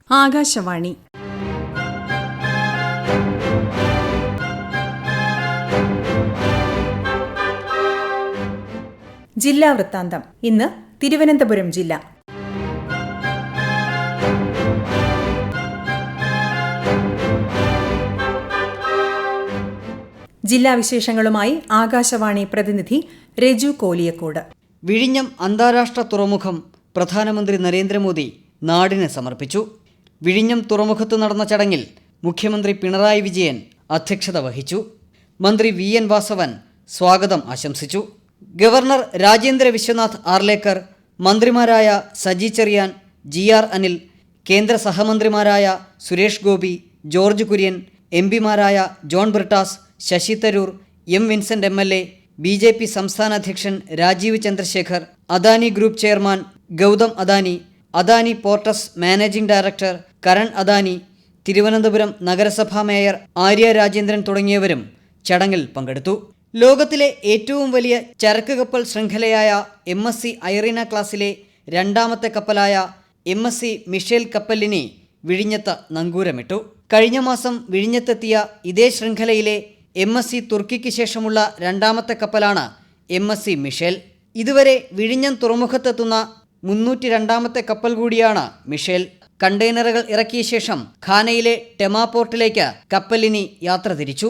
ആകാശവാണി. ജില്ലാ വൃത്താന്തം. ഇന്ന് തിരുവനന്തപുരം ജില്ല. ജില്ലാ വിശേഷങ്ങളുമായി ആകാശവാണി പ്രതിനിധി രജു കോലിയക്കോട്. വിഴിഞ്ഞം അന്താരാഷ്ട്ര തുറമുഖം പ്രധാനമന്ത്രി നരേന്ദ്രമോദി നാടിന് സമർപ്പിച്ചു. വിഴിഞ്ഞം തുറമുഖത്ത് നടന്ന ചടങ്ങിൽ മുഖ്യമന്ത്രി പിണറായി വിജയൻ അധ്യക്ഷത വഹിച്ചു. മന്ത്രി വി.എൻ. വാസവൻ സ്വാഗതം ആശംസിച്ചു. ഗവർണർ രാജേന്ദ്ര വിശ്വനാഥ് ആർലേക്കർ, മന്ത്രിമാരായ സജി ചെറിയാൻ, ജി.ആർ. അനിൽ, കേന്ദ്ര സഹമന്ത്രിമാരായ സുരേഷ് ഗോപി, ജോർജ് കുര്യൻ, എം.പിമാരായ John Brittas, Shashi Tharoor, M. Vincent MLA, BJP. സംസ്ഥാന അധ്യക്ഷൻ Rajeev Chandrasekhar, Adani group chairman Gautam Adani, Adani ports managing director Karan Adani, Thiruvananthapuram നഗരസഭാ മേയർ ആര്യ രാജേന്ദ്രൻ തുടങ്ങിയവരും ചടങ്ങിൽ പങ്കെടുത്തു. ലോകത്തിലെ ഏറ്റവും വലിയ ചരക്ക് കപ്പൽ ശൃംഖലയായ MSC ഐറീന ക്ലാസിലെ രണ്ടാമത്തെ കപ്പലായ MSC മിഷേൽ കപ്പലിനി വിഴിഞ്ഞത്ത് നങ്കൂരമിട്ടു. കഴിഞ്ഞ മാസം വിഴിഞ്ഞത്തെത്തിയ ഇതേ ശൃംഖലയിലെ MSC തുർക്കിക്ക് ശേഷമുള്ള രണ്ടാമത്തെ കപ്പലാണ് MSC മിഷേൽ. ഇതുവരെ വിഴിഞ്ഞം തുറമുഖത്തെത്തുന്ന 302ാമത്തെ കപ്പൽ കൂടിയാണ് മിഷേൽ. കണ്ടെയ്നറുകൾ ഇറക്കിയ ശേഷം ഖാനയിലെ ടെമാ പോർട്ടിലേക്ക് കപ്പലിനി യാത്ര തിരിച്ചു.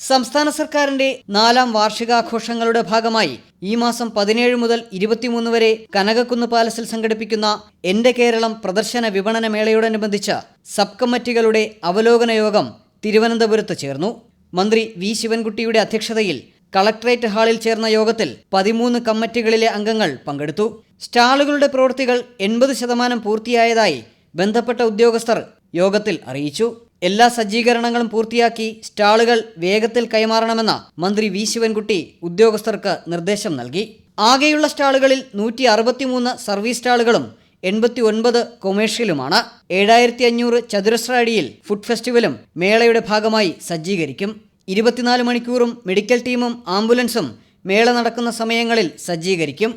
സംസ്ഥാന സർക്കാരിന്റെ 4ാം വാർഷികാഘോഷങ്ങളുടെ ഭാഗമായി ഈ മാസം 17 മുതൽ 23 വരെ കനകക്കുന്ന് പാലസിൽ സംഘടിപ്പിക്കുന്ന എന്റെ കേരളം പ്രദർശന വിപണന മേളയോടനുബന്ധിച്ച് സബ് കമ്മിറ്റികളുടെ അവലോകന യോഗം തിരുവനന്തപുരത്ത് ചേർന്നു. മന്ത്രി വി. ശിവൻകുട്ടിയുടെ അധ്യക്ഷതയിൽ കളക്ടറേറ്റ് ഹാളിൽ ചേർന്ന യോഗത്തിൽ 13 കമ്മിറ്റികളിലെ അംഗങ്ങൾ പങ്കെടുത്തു. സ്റ്റാളുകളുടെ പ്രവൃത്തികൾ 80% പൂർത്തിയായതായി ബന്ധപ്പെട്ട ഉദ്യോഗസ്ഥർ യോഗത്തിൽ അറിയിച്ചു. എല്ലാ സജ്ജീകരണങ്ങളും പൂർത്തിയാക്കി സ്റ്റാളുകൾ വേഗത്തിൽ കൈമാറണമെന്ന് മന്ത്രി വി. ശിവൻകുട്ടി ഉദ്യോഗസ്ഥർക്ക് നിർദ്ദേശം നൽകി. ആകെയുള്ള സ്റ്റാളുകളിൽ 163 സർവീസ് സ്റ്റാളുകളും 89 കൊമേഴ്ഷ്യലുമാണ്. 7500 ചതുരശ്ര അടിയിൽ ഫുഡ് ഫെസ്റ്റിവലും മേളയുടെ ഭാഗമായി സജ്ജീകരിക്കും. 24 മണിക്കൂറും മെഡിക്കൽ ടീമും ആംബുലൻസും മേള നടക്കുന്ന സമയങ്ങളിൽ സജ്ജീകരിക്കും.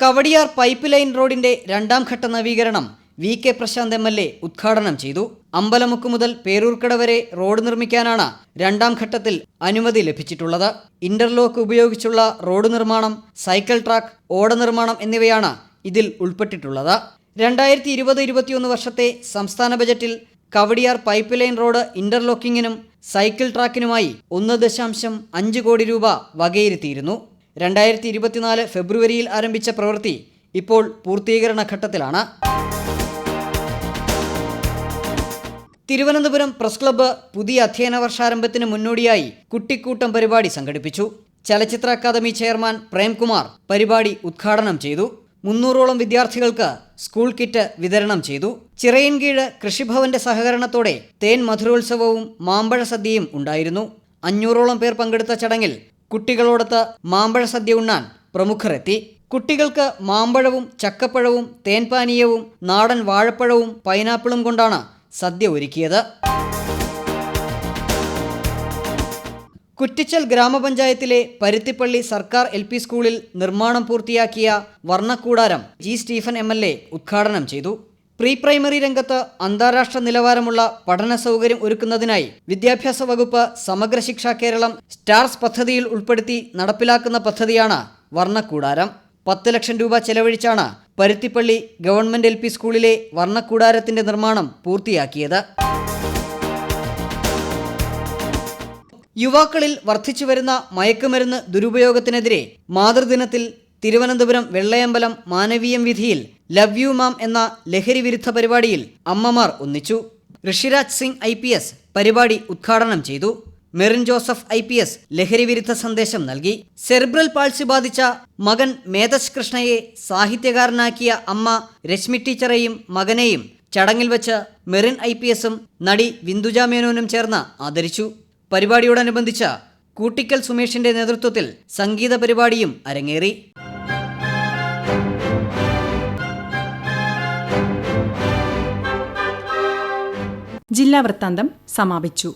കവടിയാർ പൈപ്പ് ലൈൻ റോഡിന്റെ 2ാം ഘട്ട നവീകരണം വി.കെ. പ്രശാന്ത് എം.എൽ.എ ഉദ്ഘാടനം ചെയ്തു. അമ്പലമുക്ക് മുതൽ പേരൂർക്കട വരെ റോഡ് നിർമ്മിക്കാനാണ് 2ാം ഘട്ടത്തിൽ അനുമതി ലഭിച്ചിട്ടുള്ളത്. ഇന്റർലോക്ക് ഉപയോഗിച്ചുള്ള റോഡ് നിർമ്മാണം, സൈക്കിൾ ട്രാക്ക്, ഓട നിർമ്മാണം എന്നിവയാണ് ഇതിൽ ഉൾപ്പെട്ടിട്ടുള്ളത്. 2020-21 വർഷത്തെ സംസ്ഥാന ബജറ്റിൽ കവടിയാർ പൈപ്പ് ലൈൻ റോഡ് ഇന്റർലോക്കിങ്ങിനും സൈക്കിൾ ട്രാക്കിനുമായി 1.5 കോടി രൂപ വകയിരുത്തിയിരുന്നു. 2024 ഫെബ്രുവരിയിൽ ആരംഭിച്ച പ്രവൃത്തി ഇപ്പോൾ പൂർത്തീകരണ ഘട്ടത്തിലാണ്. തിരുവനന്തപുരം പ്രസ് ക്ലബ്ബ് പുതിയ അധ്യയന വർഷാരംഭത്തിന് മുന്നോടിയായി കുട്ടിക്കൂട്ടം പരിപാടി സംഘടിപ്പിച്ചു. ചലച്ചിത്ര അക്കാദമി ചെയർമാൻ പ്രേംകുമാർ പരിപാടി ഉദ്ഘാടനം ചെയ്തു. 300ഓളം വിദ്യാർത്ഥികൾക്ക് സ്കൂൾ കിറ്റ് വിതരണം ചെയ്തു. ചിറയൻകീഴ് കൃഷിഭവന്റെ സഹകരണത്തോടെ തേൻ മധുരോത്സവവും മാമ്പഴ സദ്യയും ഉണ്ടായിരുന്നു. 500ഓളം പേർ പങ്കെടുത്ത ചടങ്ങിൽ കുട്ടികളോടൊത്ത് മാമ്പഴ സദ്യ ഉണ്ണാൻ പ്രമുഖർ എത്തി. കുട്ടികൾക്ക് മാമ്പഴവും ചക്കപ്പഴവും തേൻപാനീയവും നാടൻ വാഴപ്പഴവും പൈനാപ്പിളും കൊണ്ടാണ് സദ്യ ഒരുക്കിയത്. കുറ്റിച്ചൽ ഗ്രാമപഞ്ചായത്തിലെ പരുത്തിപ്പള്ളി സർക്കാർ LP സ്കൂളിൽ നിർമ്മാണം പൂർത്തിയാക്കിയ വർണ്ണക്കൂടാരം ജി. സ്റ്റീഫൻ MLA ഉദ്ഘാടനം ചെയ്തു. പ്രീ പ്രൈമറി രംഗത്ത് അന്താരാഷ്ട്ര നിലവാരമുള്ള പഠന സൗകര്യം ഒരുക്കുന്നതിനായി വിദ്യാഭ്യാസ വകുപ്പ് സമഗ്ര ശിക്ഷ കേരളം സ്റ്റാർസ് പദ്ധതിയിൽ ഉൾപ്പെടുത്തി നടപ്പിലാക്കുന്ന പദ്ധതിയാണ് വർണ്ണക്കൂടാരം. 10 ലക്ഷം രൂപ ചെലവഴിച്ചാണ് പരുത്തിപ്പള്ളി ഗവൺമെന്റ് LP സ്കൂളിലെ വർണ്ണക്കൂടാരത്തിന്റെ നിർമ്മാണം പൂർത്തിയാക്കിയത്. യുവാക്കളിൽ വർദ്ധിച്ചുവരുന്ന മയക്കുമരുന്ന് ദുരുപയോഗത്തിനെതിരെ മാതൃദിനത്തിൽ തിരുവനന്തപുരം വെള്ളയമ്പലം മാനവീയം വീഥിയിൽ ലവ് യു മാം എന്ന ലഹരി വിരുദ്ധ പരിപാടിയിൽ അമ്മമാർ ഒന്നിച്ചു. ഋഷിരാജ് സിംഗ് IPS പരിപാടി ഉദ്ഘാടനം ചെയ്തു. മെറിൻ ജോസഫ് IPS ലഹരി വിരുദ്ധ സന്ദേശം നൽകി. സെറിബ്രൽ പാൾസി ബാധിച്ച മകൻ മേധസ് കൃഷ്ണയെ സാഹിത്യകാരനാക്കിയ അമ്മ രശ്മി ടീച്ചറെയും മകനെയും ചടങ്ങിൽ വെച്ച് മെറിൻ IPSഉം നടി വിന്ദുജ മേനോനും ചേർന്ന് ആദരിച്ചു. പരിപാടിയോടനുബന്ധിച്ച് കൂട്ടിക്കൽ സുമേഷിന്റെ നേതൃത്വത്തിൽ സംഗീത പരിപാടിയും അരങ്ങേറി. ജില്ലാ വൃത്താന്തം സമാപിച്ചു.